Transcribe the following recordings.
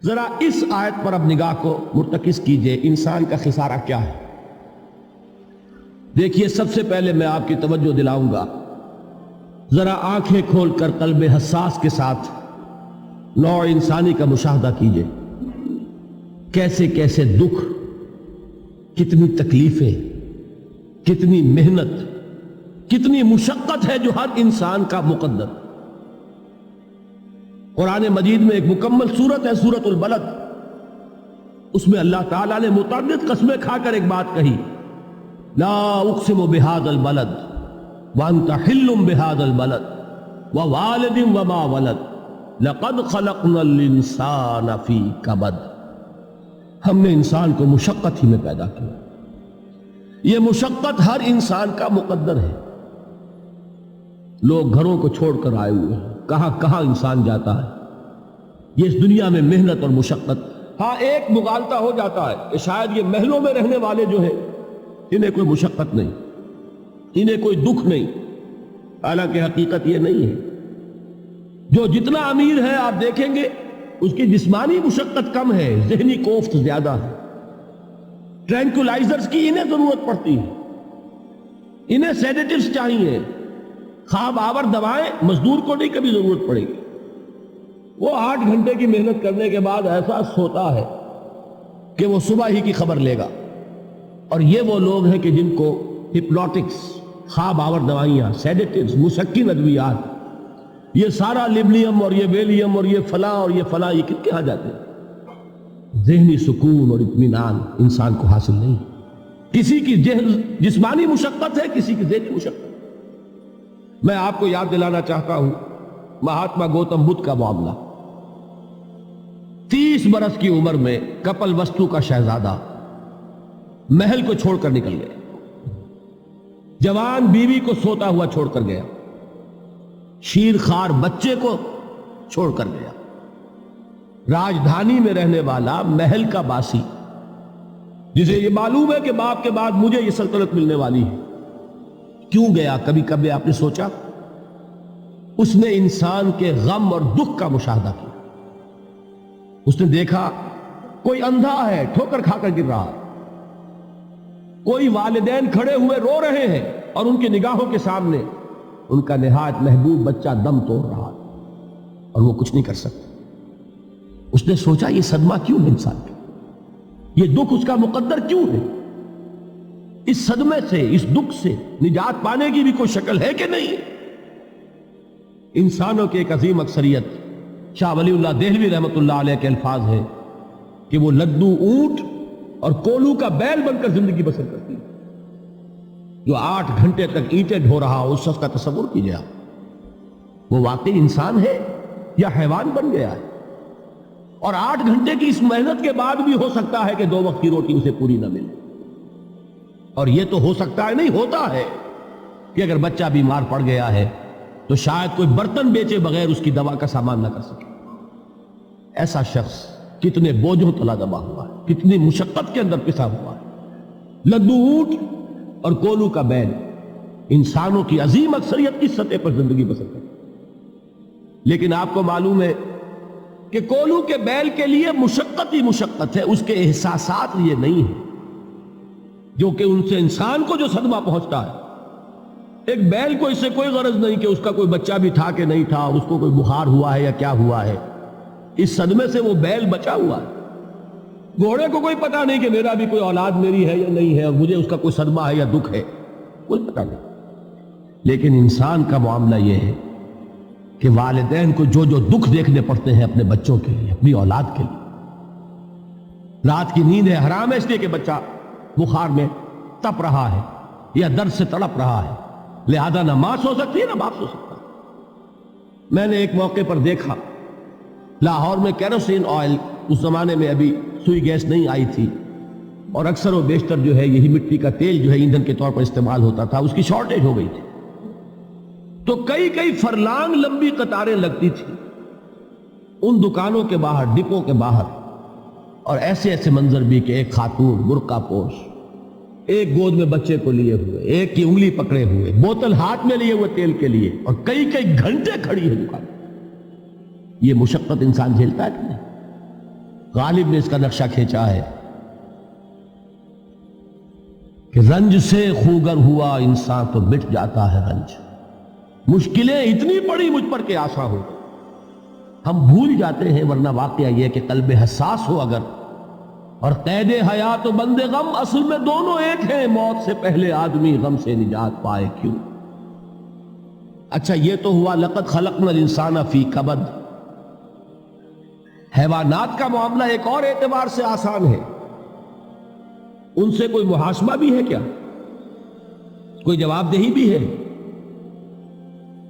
ذرا اس آیت پر اب نگاہ کو مرتکز کیجئے، انسان کا خسارہ کیا ہے؟ دیکھیے، سب سے پہلے میں آپ کی توجہ دلاؤں گا، ذرا آنکھیں کھول کر قلب حساس کے ساتھ نوع انسانی کا مشاہدہ کیجئے، کیسے کیسے دکھ، کتنی تکلیفیں، کتنی محنت، کتنی مشقت ہے جو ہر انسان کا مقدر۔ قرآن مجید میں ایک مکمل سورت ہے، سورت البلد، اس میں اللہ تعالیٰ نے متعدد قسمیں کھا کر ایک بات کہی، لا اقسم بہذا البلد وانت حل بہذا البلد ووالد وما ولد لقد خلقنا الانسان فی کبد۔ ہم نے انسان کو مشقت ہی میں پیدا کیا، یہ مشقت ہر انسان کا مقدر ہے۔ لوگ گھروں کو چھوڑ کر آئے ہوئے ہیں، کہاں کہاں انسان جاتا ہے، یہ اس دنیا میں محنت اور مشقت۔ ہاں، ایک مغالطہ ہو جاتا ہے کہ شاید یہ محلوں میں رہنے والے جو ہیں انہیں کوئی مشقت نہیں، انہیں کوئی دکھ نہیں، حالانکہ حقیقت یہ نہیں ہے۔ جو جتنا امیر ہے آپ دیکھیں گے اس کی جسمانی مشقت کم ہے، ذہنی کوفت زیادہ ہے۔ ٹرینکولائزرز کی انہیں ضرورت پڑتی ہے، انہیں سیڈیٹیوز چاہیے، خواب آور دوائیں مزدور کو نہیں کبھی ضرورت پڑے گی۔ وہ 8 گھنٹے کی محنت کرنے کے بعد ایسا سوتا ہے کہ وہ صبح ہی کی خبر لے گا۔ اور یہ وہ لوگ ہیں کہ جن کو ہپنوٹکس، خواب آور دوائیاں، سیڈیٹیوز، مسکن ادویات، یہ سارا لیبلیم اور یہ ویلیم اور یہ فلاں اور یہ فلاں، یہ کن کے ہاں جاتے ہیں؟ ذہنی سکون اور اطمینان انسان کو حاصل نہیں۔ کسی کی جسمانی مشقت ہے، کسی کی ذہنی مشقت۔ میں آپ کو یاد دلانا چاہتا ہوں مہاتما گوتم بدھ کا معاملہ۔ 30 برس کی عمر میں کپل وستو کا شہزادہ محل کو چھوڑ کر نکل گیا، جوان بیوی کو سوتا ہوا چھوڑ کر گیا، شیر خوار بچے کو چھوڑ کر گیا۔ راجدھانی میں رہنے والا محل کا باسی، جسے یہ معلوم ہے کہ باپ کے بعد مجھے یہ سلطنت ملنے والی ہے، کیوں گیا؟ کبھی کبھی آپ نے سوچا؟ اس نے انسان کے غم اور دکھ کا مشاہدہ کیا۔ اس نے دیکھا کوئی اندھا ہے، ٹھوکر کھا کر گر رہا ہے، کوئی والدین کھڑے ہوئے رو رہے ہیں اور ان کی نگاہوں کے سامنے ان کا نہایت محبوب بچہ دم توڑ رہا ہے اور وہ کچھ نہیں کر سکتا۔ اس نے سوچا یہ صدمہ کیوں ہے انسان کا، یہ دکھ اس کا مقدر کیوں ہے؟ اس صدمے سے، اس دکھ سے نجات پانے کی بھی کوئی شکل ہے کہ نہیں؟ انسانوں کی ایک عظیم اکثریت، شاہ ولی اللہ دہلوی رحمۃ اللہ علیہ کے الفاظ ہیں کہ وہ لدو اونٹ اور کولو کا بیل بن کر زندگی بسر کرتی ہے۔ جو 8 گھنٹے تک اینٹیں ڈھو رہا ہو، اس شخص کا تصور کیجئے آپ، وہ واقعی انسان ہے یا حیوان بن گیا ہے؟ اور 8 گھنٹے کی اس محنت کے بعد بھی ہو سکتا ہے کہ 2 وقت کی روٹی اسے پوری نہ ملے۔ اور یہ تو ہو سکتا ہے، نہیں ہوتا ہے کہ اگر بچہ بیمار پڑ گیا ہے تو شاید کوئی برتن بیچے بغیر اس کی دوا کا سامان نہ کر سکے۔ ایسا شخص کتنے بوجھوں تلا دبا ہوا ہے، کتنی مشقت کے اندر پسا ہوا ہے۔ لدو اونٹ اور کولو کا بیل، انسانوں کی عظیم اکثریت اس سطح پر زندگی بسر کرتی ہے۔ لیکن آپ کو معلوم ہے کہ کولو کے بیل کے لیے مشقت ہی مشقت ہے، اس کے احساسات یہ نہیں ہیں جو کہ ان سے انسان کو جو صدمہ پہنچتا ہے۔ ایک بیل کو اس سے کوئی غرض نہیں کہ اس کا کوئی بچہ بھی تھا کہ نہیں تھا، اس کو کوئی بخار ہوا ہے یا کیا ہوا ہے، اس صدمے سے وہ بیل بچا ہوا ہے۔ گھوڑے کو کوئی پتہ نہیں کہ میرا بھی کوئی اولاد میری ہے یا نہیں ہے، اور مجھے اس کا کوئی صدمہ ہے یا دکھ ہے، کوئی پتہ نہیں۔ لیکن انسان کا معاملہ یہ ہے کہ والدین کو جو جو دکھ دیکھنے پڑتے ہیں اپنے بچوں کے لیے، اپنی اولاد کے لیے۔ رات کی نیند ہے حرام ہے اس لیے کہ بچہ بخار میں تپ رہا ہے یا درد سے تڑپ رہا ہے، لہذا نہ ماں سو سکتی ہے نہ باپ سو سکتا۔ میں نے ایک موقع پر دیکھا، لاہور میں کیروسین آئل، اس زمانے میں ابھی سوئی گیس نہیں آئی تھی، اور اکثر و بیشتر جو ہے یہی مٹی کا تیل جو ہے ایندھن کے طور پر استعمال ہوتا تھا، اس کی شارٹیج ہو گئی تھی۔ تو کئی فرلانگ لمبی قطاریں لگتی تھی ان دکانوں کے باہر، ڈپوں کے باہر، اور ایسے ایسے منظر بھی کہ ایک خاتون برقع پوش، ایک گود میں بچے کو لیے ہوئے، ایک کی انگلی پکڑے ہوئے، بوتل ہاتھ میں لیے ہوئے تیل کے لیے، اور کئی گھنٹے کھڑی ہے دکان۔ یہ مشقت انسان جھیلتا ہے کہ نہیں؟ غالب نے اس کا نقشہ کھینچا ہے کہ رنج سے خوگر ہوا انسان تو مٹ جاتا ہے رنج. مشکلیں اتنی پڑی مجھ پر کہ آسان ہو گئی. ہم بھول جاتے ہیں، ورنہ واقعہ یہ کہ قلب حساس ہو اگر، اور قید حیات و بند غم اصل میں دونوں ایک ہیں. موت سے پہلے آدمی غم سے نجات پائے کیوں؟ اچھا یہ تو ہوا لقد خلقنا الانسان فی کبد. حیوانات کا معاملہ ایک اور اعتبار سے آسان ہے. ان سے کوئی محاسبہ بھی ہے کیا؟ کوئی جواب دہی بھی ہے؟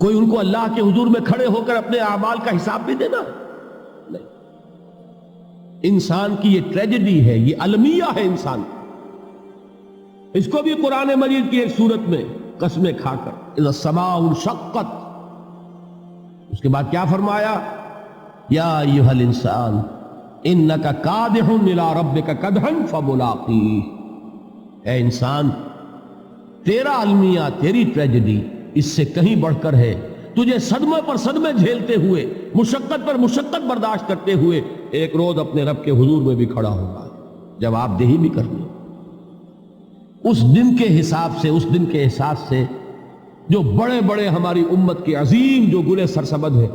کوئی ان کو اللہ کے حضور میں کھڑے ہو کر اپنے اعمال کا حساب بھی دینا؟ نہیں. انسان کی یہ ٹریجڈی ہے، یہ المیہ ہے انسان. اس کو بھی قرآن مجید کی ایک سورت میں قسمیں کھا کر اذا السماء انشقت، اس کے بعد کیا فرمایا؟ یا ایھا الانسان انک کادح الی ربک کدحا فملاقیہ. اے انسان، تیرا المیہ، تیری ٹریجڈی اس سے کہیں بڑھ کر ہے. تجھے صدمے پر صدمے جھیلتے ہوئے، مشقت پر مشقت برداشت کرتے ہوئے ایک روز اپنے رب کے حضور میں بھی کھڑا ہوگا، جواب دہی بھی کرنی. اس دن کے حساب سے، اس دن کے احساس سے جو بڑے بڑے ہماری امت کے عظیم جو گلے سرسبد ہیں،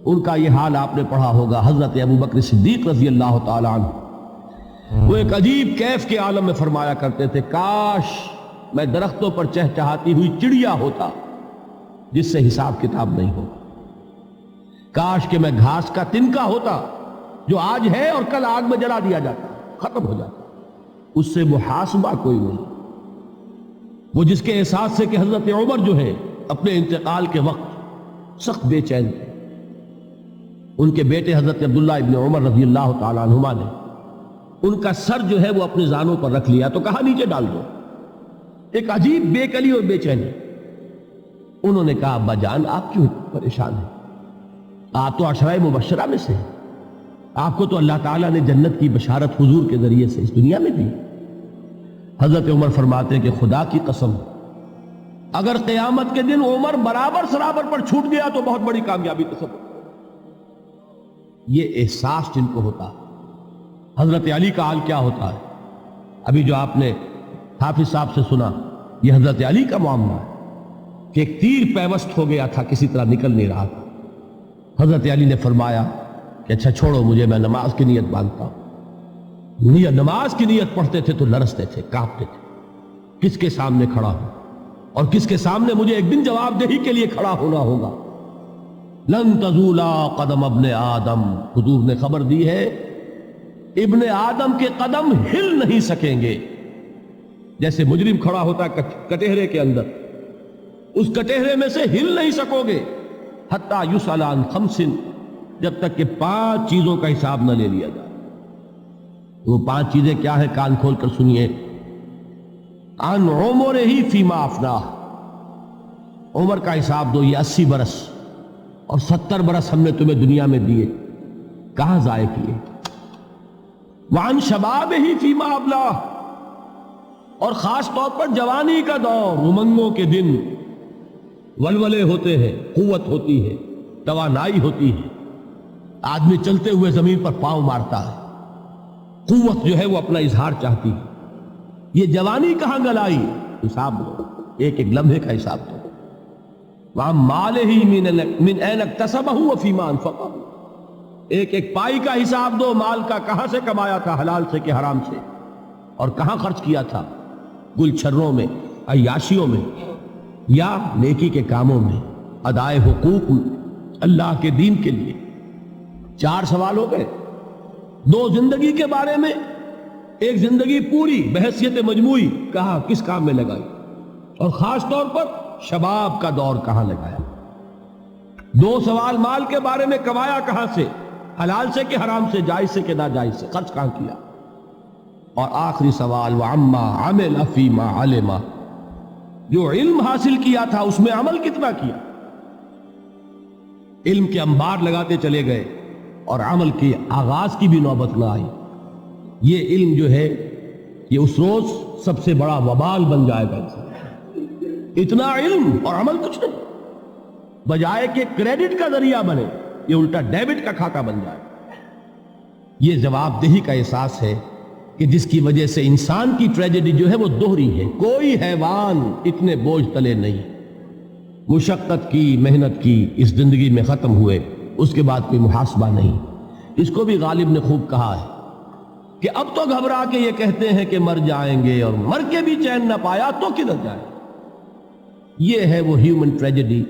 ان کا یہ حال آپ نے پڑھا ہوگا. حضرت ابوبکر صدیق رضی اللہ تعالی عنہ وہ ایک عجیب کیف کے عالم میں فرمایا کرتے تھے، کاش میں درختوں پر چہچہاتی ہوئی چڑیا ہوتا جس سے حساب کتاب نہیں ہوگا. کاش کہ میں گھاس کا تنکا ہوتا جو آج ہے اور کل آگ میں جلا دیا جاتا، ختم ہو جاتا، اس سے محاسبہ کوئی نہیں. وہ جس کے احساس سے کہ حضرت عمر جو ہے اپنے انتقال کے وقت سخت بے چین تھے. ان کے بیٹے حضرت عبداللہ ابن عمر رضی اللہ تعالی عنہما نے ان کا سر جو ہے وہ اپنے زانوں پر رکھ لیا تو کہا نیچے ڈال دو. ایک عجیب بے کلی اور بے چینی. انہوں نے کہا ابا جان آپ کیوں پریشان ہیں؟ آپ تو عشرہ مبشرہ میں سے ہیں، آپ کو تو اللہ تعالیٰ نے جنت کی بشارت حضور کے ذریعے سے اس دنیا میں دی. حضرت عمر فرماتے ہیں کہ خدا کی قسم اگر قیامت کے دن عمر برابر سرابر پر چھوٹ گیا تو بہت بڑی کامیابی تصور. یہ احساس جن کو ہوتا. حضرت علی کا حال کیا ہوتا ہے؟ ابھی جو آپ نے حافظ صاحب سے سنا، یہ حضرت علی کا معاملہ ہے کہ ایک تیر پیوست ہو گیا تھا، کسی طرح نکل نہیں رہا تھا. حضرت علی نے فرمایا کہ اچھا چھوڑو مجھے، میں نماز کی نیت باندھتا ہوں. نماز کی نیت پڑھتے تھے تو لرزتے تھے، کانپتے تھے. کس کے سامنے کھڑا ہوں اور کس کے سامنے مجھے ایک دن جواب دہی کے لیے کھڑا ہونا ہوگا. لن تزولا قدم ابن آدم، حضور نے خبر دی ہے ابن آدم کے قدم ہل نہیں سکیں گے. جیسے مجرم کھڑا ہوتا ہے کٹہرے کے اندر، اس کٹہرے میں سے ہل نہیں سکو گے حتی یسأل عن خمس، جب تک کہ 5 چیزوں کا حساب نہ لے لیا جائے. وہ 5 چیزیں کیا ہے؟ کان کھول کر سنیے. عن عمرہ فیما افناہ، عمر کا حساب دو. یہ 80 برس اور 70 برس ہم نے تمہیں دنیا میں دیے، کہاں ضائع کیے؟ وعن شبابہ فیما ابلاہ، اور خاص طور پر جوانی کا دور، امنگوں کے دن، ولولے ہوتے ہیں، قوت ہوتی ہے، توانائی ہوتی ہے، آدمی چلتے ہوئے زمین پر پاؤں مارتا ہے، قوت جو ہے وہ اپنا اظہار چاہتی ہے. یہ جوانی کہاں گلائی؟ حساب دو، ایک ایک لمحے کا حساب دو. وَعَن مَالِهِ مِنْ أَيْنَ اكْتَسَبَهُ وَفِيمَا أَنْفَقَهُ، ایک ایک پائی کا حساب دو. مال کا کہاں سے کمایا تھا، حلال سے کہ حرام سے، اور کہاں خرچ کیا تھا، گل چھروں میں، عیاشیوں میں، یا نیکی کے کاموں میں، ادائے حقوق اللہ کے دین کے لیے. 4 سوال ہو گئے. 2 زندگی کے بارے میں، ایک زندگی پوری بحیثیت مجموعی کہاں کس کام میں لگائی، اور خاص طور پر شباب کا دور کہاں لگایا. 2 سوال مال کے بارے میں، کمایا کہاں سے، حلال سے کہ حرام سے، جائز سے کہ ناجائز سے، خرچ کہاں کیا. اور آخری سوال وَعَمَّا عَمِلَ فِيمَا عَلِمَ، جو علم حاصل کیا تھا اس میں عمل کتنا کیا. علم کے انبار لگاتے چلے گئے اور عمل کے آغاز کی بھی نوبت نہ آئی. یہ علم جو ہے یہ اس روز سب سے بڑا وبال بن جائے گا. اتنا علم اور عمل کچھ نہیں، بجائے کہ کریڈٹ کا ذریعہ بنے یہ الٹا ڈیبٹ کا کھاتہ بن جائے. یہ جواب دہی کا احساس ہے کہ جس کی وجہ سے انسان کی ٹریجڈی جو ہے وہ دوہری ہے. کوئی حیوان اتنے بوجھ تلے نہیں. مشقت کی، محنت کی، اس زندگی میں ختم ہوئے، اس کے بعد کوئی محاسبہ نہیں. اس کو بھی غالب نے خوب کہا ہے کہ اب تو گھبرا کے یہ کہتے ہیں کہ مر جائیں گے، اور مر کے بھی چین نہ پایا تو کدھر جائے. یہ ہے وہ ہیومن ٹریجڈی